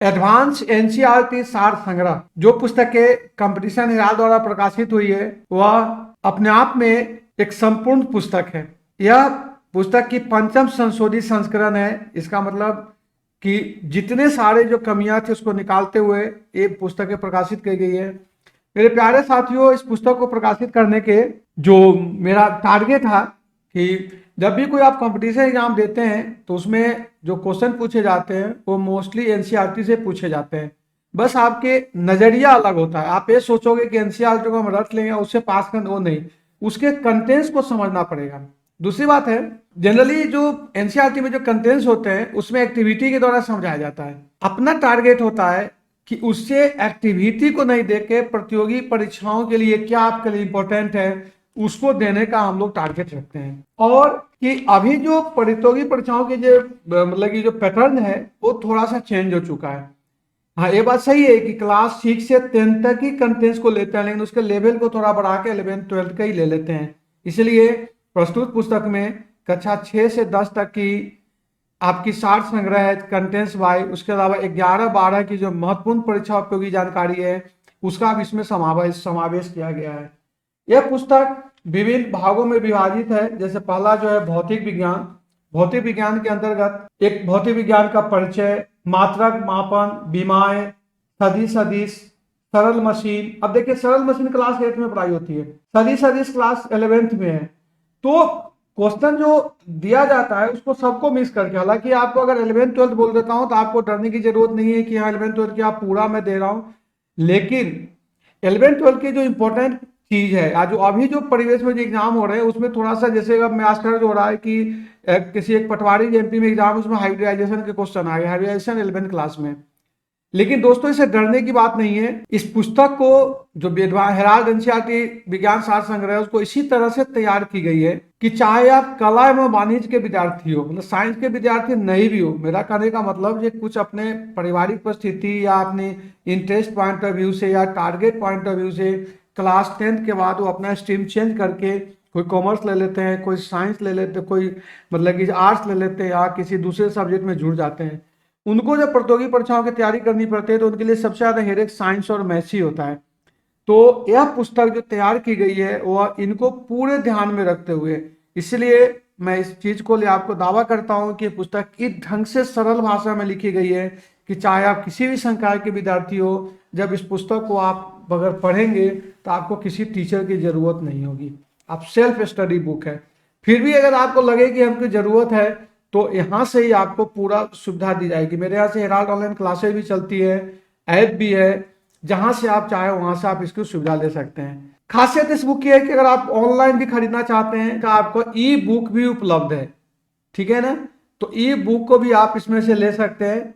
Advance NCERT सार संग्रह जो पुस्तकें कंपटीशन हिराल द्वारा प्रकाशित हुई है वह अपने आप में एक संपूर्ण पुस्तक है। यह पुस्तक की पंचम संशोधित संस्करण है। इसका मतलब कि जितने सारे जो कमियां थी उसको निकालते हुए ये पुस्तकें प्रकाशित की गई है। मेरे प्यारे साथियों, इस पुस्तक को प्रकाशित करने के जो मेरा टारगेट था कि जब भी कोई आप कंपटीशन एग्जाम देते हैं तो उसमें जो क्वेश्चन पूछे जाते हैं वो मोस्टली एनसीईआरटी से पूछे जाते हैं। बस आपके नजरिया अलग होता है। आप ये सोचोगे कि एनसीईआरटी को हम रट लेंगे उससे पास कर, वो नहीं, उसके कंटेंट्स को समझना पड़ेगा। दूसरी बात है, जनरली जो एनसीईआरटी में जो कंटेंट्स होते हैं उसमें एक्टिविटी के द्वारा समझाया जाता है। अपना टारगेट होता है कि उससे एक्टिविटी को नहीं देख के प्रतियोगी परीक्षाओं के लिए क्या आपके लिए इंपॉर्टेंट है उसको देने का हम लोग टारगेट रखते हैं। और कि अभी जो प्रतियोगी परीक्षाओं के जो मतलब कि जो पैटर्न है वो थोड़ा सा चेंज हो चुका है। हाँ, ये बात सही है कि क्लास 6 से 10 तक ही कंटेंट्स को लेते हैं, लेकिन उसके लेवल को थोड़ा बढ़ा के 11 12 का ही ले लेते हैं। इसलिए प्रस्तुत पुस्तक में कक्षा 6 से 10 तक की आपकी 60 संग्रह है कंटेंट्स वाइज। उसके अलावा 11 12 की जो महत्वपूर्ण परीक्षा उपयोगी जानकारी है उसका भी इसमें समावेश किया गया है। यह पुस्तक विभिन्न भागों में विभाजित है। जैसे पहला जो है भौतिक विज्ञान। भौतिक विज्ञान के अंतर्गत एक भौतिक विज्ञान का परिचय, मात्रक मापन, विमाएं, सदिश सदिश, सरल मशीन। अब देखिए सरल मशीन क्लास 8 में पढ़ाई होती है, सदिश सदिश क्लास 11th में है। तो क्वेश्चन जो दिया जाता है उसको सबको मिस करके, हालांकि आपको अगर 11th 12th बोल देता हूं तो आपको डरने की जरूरत नहीं है कि हाँ 11th 12th की आप पूरा मैं दे रहा हूं, लेकिन 11th 12th की जो इंपॉर्टेंट चीज है आज जो अभी जो परिवेश में जो एग्जाम हो रहे हैं उसमें थोड़ा सा, जैसे अब मास्टर जो हो रहा है कि किसी एक पटवारी एमपी में एग्जाम उसमें हाइब्रिडाइजेशन के क्वेश्चन आ गए, हाइब्रिडाइजेशन 11th क्लास में। लेकिन दोस्तों इसे डरने की बात नहीं है। इस पुस्तक को जो हेराल्ड एनसीईआरटी विज्ञान सार संग्रह है उसको इसी तरह से तैयार की गई है कि चाहे आप कला एवं वाणिज्य के विद्यार्थी हो, मतलब साइंस के विद्यार्थी नहीं भी हो, मेरा कहने का मतलब ये कुछ अपने पारिवारिक परिस्थिति या अपने इंटरेस्ट पॉइंट ऑफ व्यू से या टारगेट पॉइंट ऑफ व्यू से क्लास 10th के बाद वो अपना स्ट्रीम चेंज करके कोई कॉमर्स ले लेते हैं, कोई साइंस ले लेते हैं, कोई मतलब कि आर्ट्स ले लेते हैं या किसी दूसरे सब्जेक्ट में जुड़ जाते हैं। उनको जब प्रतियोगी परीक्षाओं की तैयारी करनी पड़ती है तो उनके लिए सबसे ज्यादा हेडेक साइंस और मैथ्स ही होता है। तो यह पुस्तक जो तैयार की गई है वह इनको पूरे ध्यान में रखते हुए, इसलिए मैं इस चीज को ले आपको दावा करता हूं कि पुस्तक इस ढंग से सरल भाषा में लिखी गई है कि चाहे आप किसी भी संकाय के विद्यार्थी हो, जब इस पुस्तक को आप अगर पढ़ेंगे तो आपको किसी टीचर की जरूरत नहीं होगी। आप सेल्फ स्टडी बुक है। फिर भी अगर आपको लगे कि हमको जरूरत है तो यहाँ से ही आपको पूरा सुविधा दी जाएगी। मेरे यहाँ से हेराल्ड ऑनलाइन क्लासेस भी चलती है, ऐप भी है, जहां से आप चाहे वहां से आप इसकी सुविधा ले सकते हैं। खासियत इस बुक की है कि अगर आप ऑनलाइन भी खरीदना चाहते हैं तो आपको ई बुक भी उपलब्ध है, ठीक है ना। तो ई बुक को भी आप इसमें से ले सकते हैं,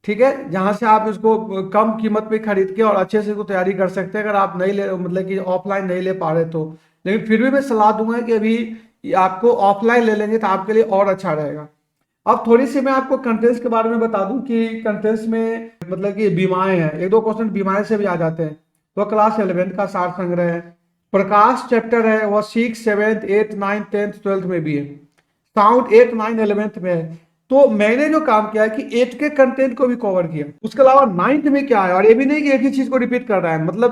ठीक है, जहां से आप इसको कम कीमत पे खरीद के और अच्छे से इसको तैयारी कर सकते हैं अगर आप नहीं ले, मतलब कि ऑफलाइन नहीं ले पा रहे तो। लेकिन फिर भी मैं सलाह दूंगा कि अभी आपको ऑफलाइन ले लेंगे तो आपके लिए और अच्छा रहेगा। अब थोड़ी सी मैं आपको कंटेंट्स के बारे में बता दूं कि कंटेंट्स में मतलब कि बीमाएं हैं, एक दो क्वेश्चन बीमाएं से भी आ जाते हैं। तो क्लास 11th का सार संग्रह है। प्रकाश चैप्टर है वह 6 7 8 9 10th 12th में भी है। साउंड 8 9 11th में है। तो मैंने जो काम किया है कि 8 के कंटेंट को भी कवर किया। उसके अलावा 9th में क्या है, और ये भी नहीं कि एक ही चीज को रिपीट कर रहा है, मतलब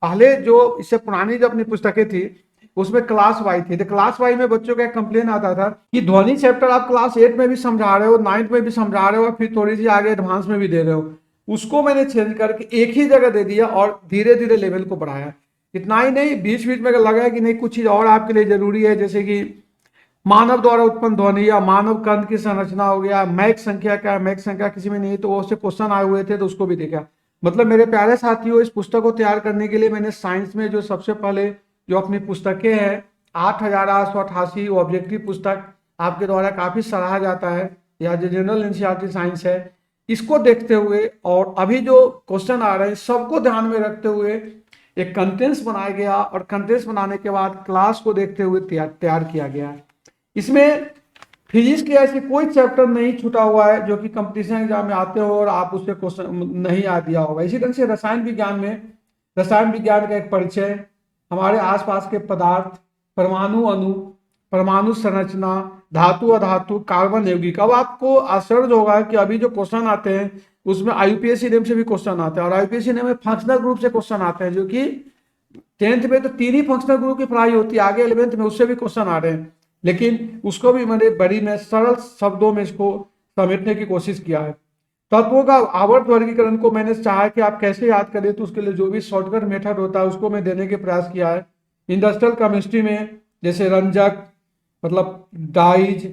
पहले जो इससे पुरानी जो अपनी पुस्तकें थी उसमें क्लास वाई थी, तो क्लास वाई में बच्चों का एक कंप्लेन आता था कि ध्वनि चैप्टर आप क्लास 8 में भी समझा रहे हो, 9th में भी समझा रहे हो, फिर थोड़ी सी आगे एडवांस में भी दे रहे हो। उसको मैंने चेंज करके एक ही जगह दे दिया और धीरे धीरे लेवल को बढ़ाया। इतना ही नहीं, बीच बीच में अगर लगा कि नहीं कुछ चीज और आपके लिए जरूरी है, जैसे कि मानव द्वारा उत्पन्न ध्वनि या मानव कंद की संरचना हो गया, मैक संख्या क्या है, मैक संख्या किसी में नहीं, तो वो से क्वेश्चन आए हुए थे तो उसको भी देखा। मतलब मेरे प्यारे साथियों, इस पुस्तक को तैयार करने के लिए मैंने साइंस में जो सबसे पहले जो अपनी पुस्तकें हैं 8888 ऑब्जेक्टिव पुस्तक आपके द्वारा काफी सराहा जाता है, या जो जनरल एनसीईआरटी साइंस है, इसको देखते हुए और अभी जो क्वेश्चन आ रहे हैं सबको ध्यान में रखते हुए एक कंटेंट्स बनाया गया और कंटेंट्स बनाने के बाद क्लास को देखते हुए तैयार किया गया है। इसमें फिजिक्स की ऐसी कोई चैप्टर नहीं छूटा हुआ है जो कि कंपटीशन एग्जाम में आते हो और आप उससे क्वेश्चन नहीं आ दिया होगा। इसी ढंग से रसायन विज्ञान में रसायन विज्ञान का एक परिचय, हमारे आसपास के पदार्थ, परमाणु अणु, परमाणु संरचना, धातु अधातु, कार्बन यौगिक। अब आपको आश्चर्य होगा कि अभी जो क्वेश्चन आते हैं उसमें आईयूपीएसी नेम से भी क्वेश्चन आते हैं, और आईयूपीएसी नेम में फंक्शनल ग्रुप से क्वेश्चन आते हैं, जो कि 10th में तो 3 ही फंक्शनल ग्रुप की पढ़ाई होती है, आगे 11th में उससे भी क्वेश्चन आ रहे हैं, लेकिन उसको भी मैंने बड़ी में सरल शब्दों में इसको समेटने की कोशिश किया है। तत्वों का आवर्त वर्गीकरण को मैंने चाहा कि आप कैसे याद करें, तो उसके लिए जो भी शॉर्टकट मेथड होता है उसको मैं देने के प्रयास किया है। इंडस्ट्रियल केमिस्ट्री में जैसे रंजक, मतलब डाइज,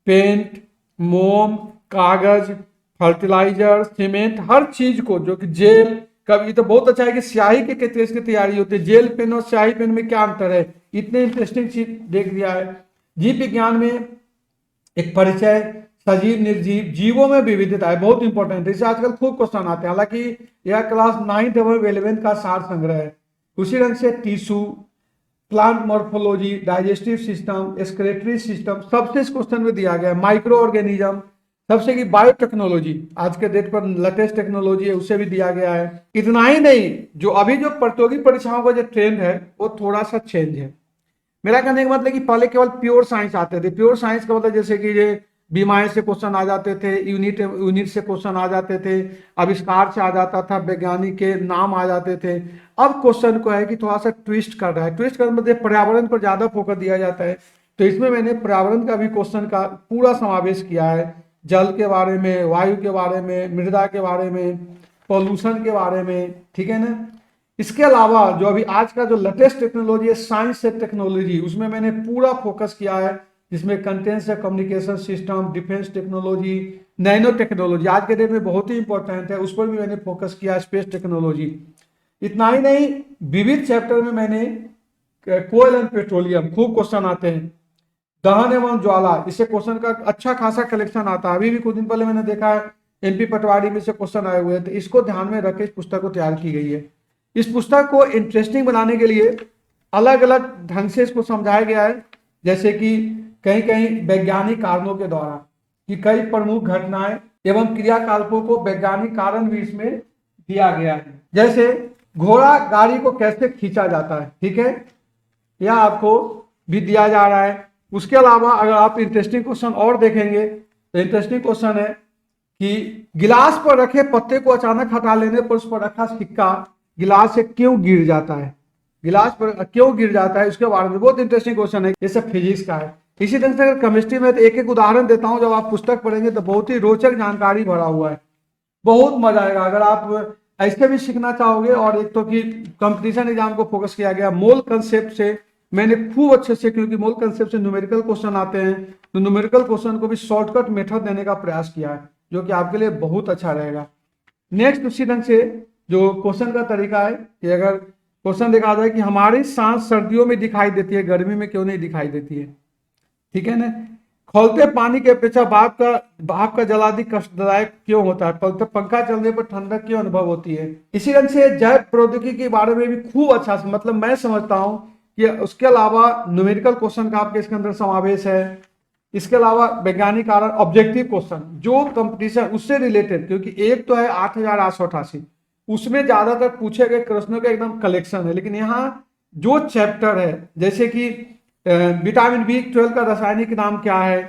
पेंट, मोम, कागज, फर्टिलाइजर, सीमेंट, हर चीज को, जो कि जेल, कभी तो बहुत अच्छा है कि स्याही के केस की तैयारी होती है, जेल पेन और स्याही पेन में क्या अंतर है, इतने इंटरेस्टिंग चीज देख दिया है। जीव विज्ञान में एक परिचय, सजीव निर्जीव, जीवों में विविधता है, बहुत इंपॉर्टेंट है, इससे आजकल खूब क्वेश्चन आते हैं, हालांकि यह क्लास 9th एवं 11th का सार संग्रह है। उसी ढंग से tissue, plant morphology, digestive system, excretory system, सबसे इस क्वेश्चन में दिया गया है। माइक्रो ऑर्गेनिज्म, सबसे की बायोटेक्नोलॉजी, आज के डेट पर लेटेस्ट टेक्नोलॉजी है, उससे भी दिया गया है। इतना ही नहीं, जो अभी जो प्रतियोगी परीक्षाओं का जो ट्रेंड है वो थोड़ा सा चेंज है। मेरा कहने का मतलब कि पहले केवल प्योर साइंस आते थे, प्योर साइंस का मतलब जैसे कि ये बीमारी से क्वेश्चन आ जाते थे, यूनिट यूनिट से क्वेश्चन आ जाते थे, आविष्कार से आ जाता था, वैज्ञानिक के नाम आ जाते थे। अब क्वेश्चन को है कि थोड़ा सा ट्विस्ट कर रहा है, ट्विस्ट करने मतलब पर्यावरण पर ज्यादा फोकस दिया जाता है, तो इसमें मैंने पर्यावरण का भी क्वेश्चन का पूरा समावेश किया है। जल के बारे में, वायु के बारे में, मृदा के बारे में, पॉल्यूशन के बारे में, ठीक है ना। इसके अलावा जो अभी आज का जो लेटेस्ट टेक्नोलॉजी है, साइंस से टेक्नोलॉजी, उसमें मैंने पूरा फोकस किया है, जिसमें कंटेंट से communication system, defence technology, nano technology आज के डेट में बहुत ही इंपॉर्टेंट है, उस पर भी मैंने फोकस किया, स्पेस टेक्नोलॉजी। इतना ही नहीं, विविध चैप्टर में मैंने कोयल एंड पेट्रोलियम, खूब क्वेश्चन आते हैं, दहन एवं ज्वाला, इससे क्वेश्चन का अच्छा खासा कलेक्शन आता है। अभी भी कुछ दिन पहले मैंने देखा है एमपी पटवारी में से क्वेश्चन आए हुए हैं, तो इसको ध्यान में रख के इस पुस्तक को तैयार की गई है। इस पुस्तक को इंटरेस्टिंग बनाने के लिए अलग अलग ढंग से इसको समझाया गया है, जैसे कि कहीं कहीं वैज्ञानिक कारणों के द्वारा, कि कई प्रमुख घटनाएं एवं क्रियाकलापों को वैज्ञानिक कारण भी इसमें दिया गया है। जैसे घोड़ा गाड़ी को कैसे खींचा जाता है, ठीक है, यह आपको भी दिया जा रहा है। उसके अलावा अगर आप इंटरेस्टिंग क्वेश्चन और देखेंगे तो इंटरेस्टिंग क्वेश्चन है कि गिलास पर रखे पत्ते को अचानक हटा लेने पर उस पर रखा सिक्का गिलास से क्यों गिर जाता है, गिलास पर क्यों गिर जाता है, इसके बारे में बहुत इंटरेस्टिंग क्वेश्चन है। ये सब फिजिक्स का है। इसी तरह से अगर केमिस्ट्री में, तो एक एक उदाहरण देता हूं, जब आप पुस्तक पढ़ेंगे तो बहुत ही रोचक जानकारी भरा हुआ है, बहुत मजा आएगा अगर आप ऐसे भी सीखना चाहोगे। और एक तो कि कंपटीशन एग्जाम को फोकस किया गया, मोल कंसेप्ट से मैंने खूब अच्छे से, क्योंकि मोल कंसेप्ट से न्यूमेरिकल क्वेश्चन आते हैं, तो न्यूमेरिकल क्वेश्चन को भी शॉर्टकट मेथड देने का प्रयास किया है, जो कि आपके लिए बहुत अच्छा रहेगा। नेक्स्ट उसी ढंग से जो क्वेश्चन का तरीका है कि अगर क्वेश्चन देखा जाए कि हमारी सांस सर्दियों में दिखाई देती है, गर्मी में क्यों नहीं दिखाई देती है, ठीक है ना। खौलते पानी के अपेक्षा भाप का जल अधिक कष्टदायक क्यों होता है, पंखा चलने पर ठंडक क्यों अनुभव होती है। इसी ढंग से जैव प्रौद्योगिकी के बारे में भी खूब अच्छा, मतलब मैं समझता हूं कि उसके अलावा न्यूमेरिकल क्वेश्चन का आपके इसके अंदर समावेश है। इसके अलावा वैज्ञानिक कारण, ऑब्जेक्टिव क्वेश्चन जो कंपटीशन उससे रिलेटेड, क्योंकि एक तो है 8888, उसमें ज्यादातर पूछे गए प्रश्नों का एकदम कलेक्शन है, लेकिन यहाँ जो चैप्टर है, जैसे कि विटामिन B12 का रासायनिक नाम क्या है,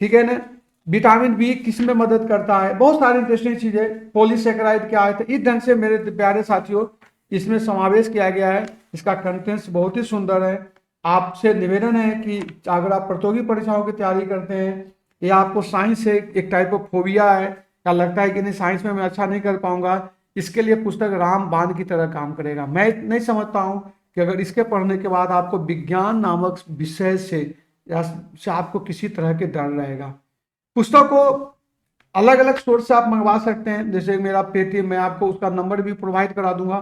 ठीक है ना, विटामिन बी किस में मदद करता है, बहुत सारी इंटरेस्टिंग चीजें, पॉलीसेकेराइड क्या है, तो इस ढंग से मेरे प्यारे साथियों इसमें समावेश किया गया है। इसका कंटेंट्स बहुत ही सुंदर है। आपसे निवेदन है कि अगर आप प्रतियोगी परीक्षाओं की तैयारी करते हैं, या आपको साइंस से एक टाइप ऑफ फोबिया है, या लगता है कि नहीं साइंस में मैं अच्छा नहीं कर पाऊंगा, इसके लिए पुस्तक राम बाण की तरह काम करेगा। मैं नहीं समझता हूं कि अगर इसके पढ़ने के बाद आपको विज्ञान नामक विषय से या से आपको किसी तरह के डर रहेगा। पुस्तक को अलग अलग सोर्स से आप मंगवा सकते हैं, जैसे मेरा पेटीएम, मैं आपको उसका नंबर भी प्रोवाइड करा दूंगा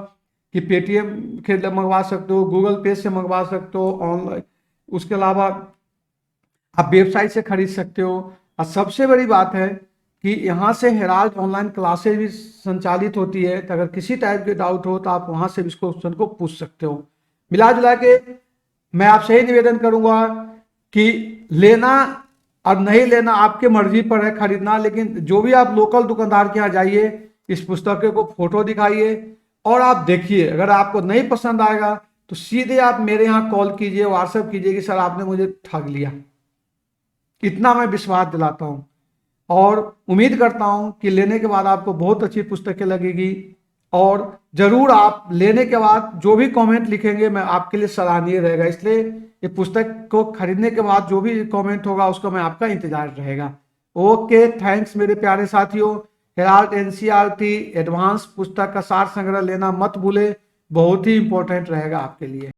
कि पेटीएम के मंगवा सकते हो, गूगल पे से मंगवा सकते हो, ऑनलाइन, उसके अलावा आप वेबसाइट से खरीद सकते हो। और सबसे बड़ी बात है कि यहाँ से हेराल्ड ऑनलाइन क्लासेज भी संचालित होती है, तो अगर किसी टाइप के डाउट हो तो आप वहाँ से इस क्वेश्चन को पूछ सकते हो। मिला जुला के मैं आपसे ही निवेदन करूंगा कि लेना और नहीं लेना आपके मर्जी पर है खरीदना, लेकिन जो भी आप लोकल दुकानदार के यहाँ जाइए, इस पुस्तक को फोटो दिखाइए और आप देखिए। अगर आपको नहीं पसंद आएगा तो सीधे आप मेरे यहाँ कॉल कीजिए, व्हाट्सएप कीजिए कि सर आपने मुझे ठग लिया। इतना मैं विश्वास दिलाता हूँ और उम्मीद करता हूँ कि लेने के बाद आपको बहुत अच्छी पुस्तकें लगेगी और जरूर आप लेने के बाद जो भी कमेंट लिखेंगे मैं आपके लिए सराहनीय रहेगा। इसलिए ये पुस्तक को खरीदने के बाद जो भी कमेंट होगा उसका मैं आपका इंतजार रहेगा। ओके, थैंक्स मेरे प्यारे साथियों। हेराल्ड एनसीईआरटी एडवांस पुस्तक का सार संग्रह लेना मत भूले, बहुत ही इंपॉर्टेंट रहेगा आपके लिए।